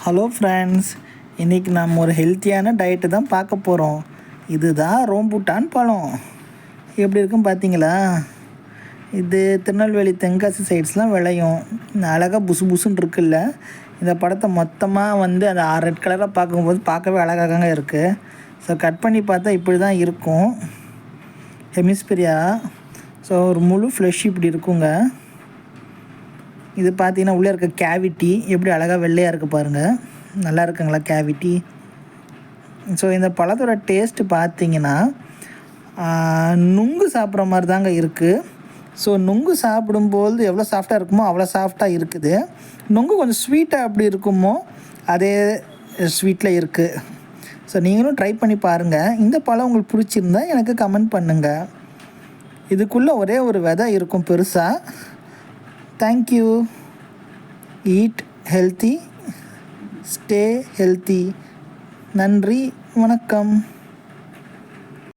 Hello friends, இன்றைக்கி நம்ம ஒரு ஹெல்த்தியான டயட்டு தான் பார்க்க போகிறோம். இதுதான் ரோம்புட்டான் பழம். எப்படி இருக்குன்னு பார்த்தீங்களா? இது திருநெல்வேலி தென்காசி சைட்ஸ்லாம் விளையும். அழகாக புசு புசுன்னு இருக்குல்ல. இந்த படத்தை மொத்தமாக அந்த ரெட் கலராக பார்க்கும்போது பார்க்கவே அழகாக இருக்குது. ஸோ கட் பண்ணி பார்த்தா இப்படி தான் இருக்கும். ஹெமிஸ்பிரியா. ஸோ ஒரு முழு ஃப்ளெஷ் இப்படி இருக்குங்க. இது பார்த்தீங்கன்னா உள்ளே இருக்க கேவிட்டி எப்படி அழகாக வெள்ளையாக இருக்குது பாருங்கள். நல்லா இருக்குங்களா கேவிட்டி? ஸோ இந்த பழத்தோட டேஸ்ட்டு பார்த்தீங்கன்னா நுங்கு சாப்பிட்ற மாதிரி தாங்க இருக்குது. ஸோ நுங்கு சாப்பிடும்போது எவ்வளோ சாஃப்டாக இருக்குமோ அவ்வளோ சாஃப்டாக இருக்குது. நுங்கு கொஞ்சம் ஸ்வீட்டாக எப்படி இருக்குமோ அதே ஸ்வீட்டில் இருக்குது. ஸோ நீங்களும் ட்ரை பண்ணி பாருங்கள். இந்த பழம் உங்களுக்கு பிடிச்சிருந்தா எனக்கு கமெண்ட் பண்ணுங்கள். இதுக்குள்ளே ஒரே ஒரு விதை இருக்கும் பெருசாக. Thank you. Eat healthy, stay healthy. நன்றி, வணக்கம்.